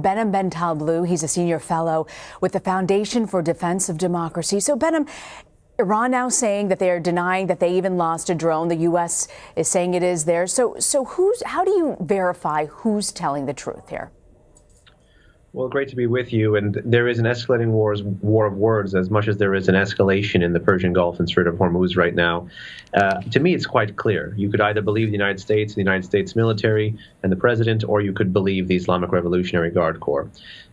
Behnam Ben he's a senior fellow with the Foundation for Defense of Democracy. So, Behnam, Iran now saying that they are denying that they even lost a drone. The U.S. is saying it is theirs. So how do you verify who's telling the truth here? Well, great to be with you. And there is an escalating war of words as much as there is an escalation in the Persian Gulf and Strait of Hormuz right now. To me, it's quite clear. You could either believe the United States, the United States military, and the president, or you could believe the Islamic Revolutionary Guard Corps.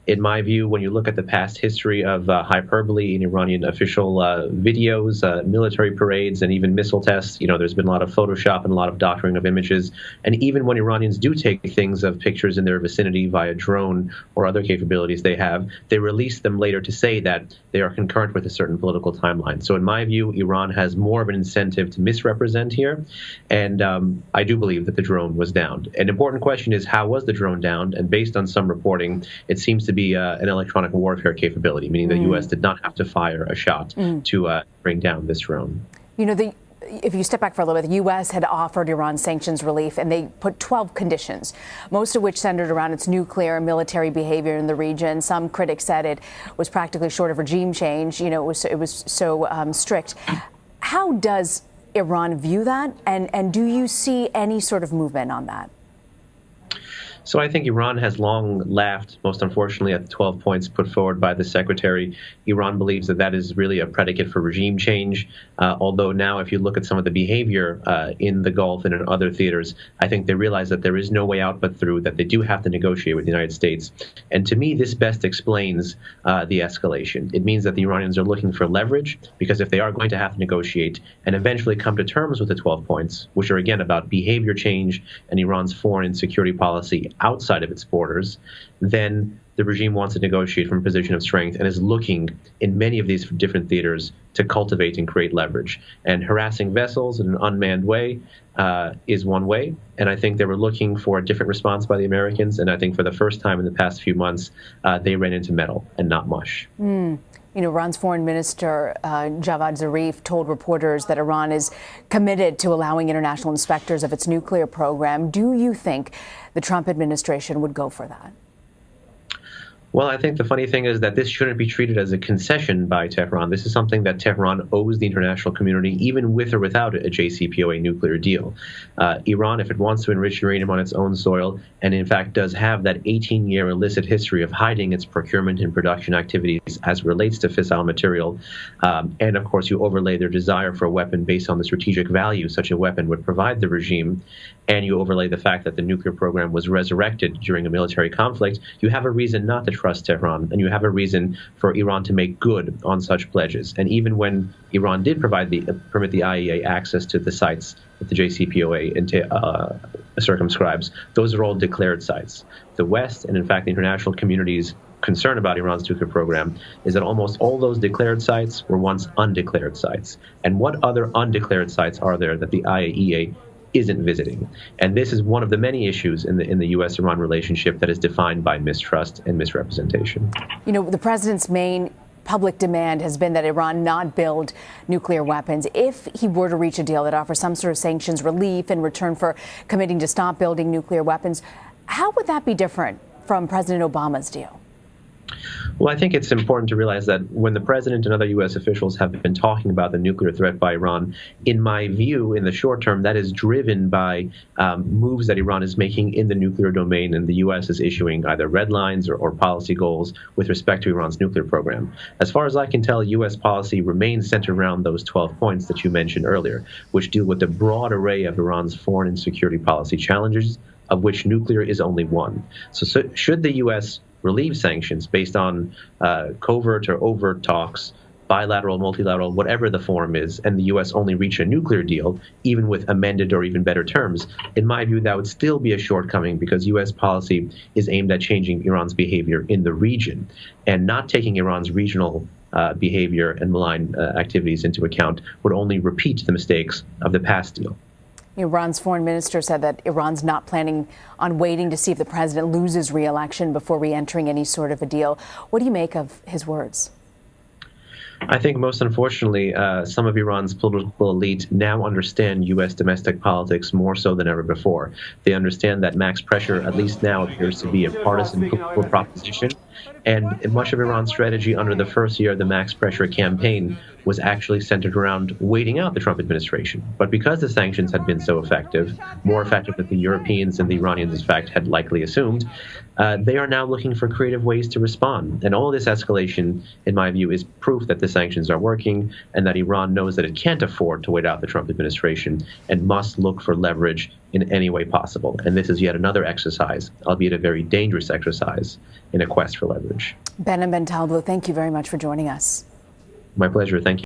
In my view, when you look at the past history of hyperbole in Iranian official videos, military parades, and even missile tests, there's been a lot of Photoshop and a lot of doctoring of images. And even when Iranians do take things of pictures in their vicinity via drone or other capabilities they have, they release them later to say that they are concurrent with a certain political timeline. So in my view, Iran has more of an incentive to misrepresent here. And I do believe that the drone was downed. An important question is, how was the drone downed? And based on some reporting, it seems to be an electronic warfare capability, meaning the U.S. did not have to fire a shot to bring down this drone. If you step back for a little bit, the U.S. had offered Iran sanctions relief, and they put 12 conditions, most of which centered around its nuclear and military behavior in the region. Some critics said it was practically short of regime change. It was so strict. How does Iran view that, and do you see any sort of movement on that? So I think Iran has long laughed, most unfortunately, at the 12 points put forward by the secretary. Iran believes that that is really a predicate for regime change, although now if you look at some of the behavior in the Gulf and in other theaters, I think they realize that there is no way out but through, that they do have to negotiate with the United States. And to me, this best explains the escalation. It means that the Iranians are looking for leverage, because if they are going to have to negotiate and eventually come to terms with the 12 points, which are again about behavior change and Iran's foreign and security policy outside of its borders, then the regime wants to negotiate from a position of strength and is looking in many of these different theaters to cultivate and create leverage. And harassing vessels in an unmanned way is one way. And I think they were looking for a different response by the Americans. And I think for the first time in the past few months, they ran into metal and not mush. Iran's foreign minister, Javad Zarif, told reporters that Iran is committed to allowing international inspectors of its nuclear program. Do you think the Trump administration would go for that? Well, I think the funny thing is that this shouldn't be treated as a concession by Tehran. This is something that Tehran owes the international community, even with or without a JCPOA nuclear deal. Iran, if it wants to enrich uranium on its own soil, and in fact does have that 18-year illicit history of hiding its procurement and production activities as relates to fissile material, and of course you overlay their desire for a weapon based on the strategic value such a weapon would provide the regime, and you overlay the fact that the nuclear program was resurrected during a military conflict, you have a reason not to trust Tehran, and you have a reason for Iran to make good on such pledges. And even when Iran did permit the IAEA access to the sites that the JCPOA circumscribes, those are all declared sites. The West, and in fact the international community's concern about Iran's nuclear program, is that almost all those declared sites were once undeclared sites. And what other undeclared sites are there that the IAEA isn't visiting? And this is one of the many issues in the U.S.-Iran relationship that is defined by mistrust and misrepresentation. The president's main public demand has been that Iran not build nuclear weapons. If he were to reach a deal that offers some sort of sanctions relief in return for committing to stop building nuclear weapons, how would that be different from President Obama's deal? Well, I think it's important to realize that when the president and other U.S. officials have been talking about the nuclear threat by Iran, in my view, in the short term, that is driven by moves that Iran is making in the nuclear domain, and the U.S. is issuing either red lines or policy goals with respect to Iran's nuclear program. As far as I can tell, U.S. policy remains centered around those 12 points that you mentioned earlier, which deal with the broad array of Iran's foreign and security policy challenges, of which nuclear is only one. So should the U.S. relieve sanctions based on covert or overt talks, bilateral, multilateral, whatever the form is, and the U.S. only reach a nuclear deal, even with amended or even better terms, in my view, that would still be a shortcoming, because U.S. policy is aimed at changing Iran's behavior in the region and not taking Iran's regional behavior and malign activities into account would only repeat the mistakes of the past deal. Iran's foreign minister said that Iran's not planning on waiting to see if the president loses re-election before re-entering any sort of a deal. What do you make of his words? I think most unfortunately, some of Iran's political elite now understand U.S. domestic politics more so than ever before. They understand that max pressure, at least now, appears to be a partisan political proposition. And much of Iran's strategy under the first year of the max pressure campaign was actually centered around waiting out the Trump administration. But because the sanctions had been so effective, more effective than the Europeans and the Iranians, in fact, had likely assumed, they are now looking for creative ways to respond. And all this escalation, in my view, is proof that the sanctions are working and that Iran knows that it can't afford to wait out the Trump administration and must look for leverage in any way possible. And this is yet another exercise, albeit a very dangerous exercise, in a quest for leverage. Behnam Ben Talblou, thank you very much for joining us. My pleasure. Thank you.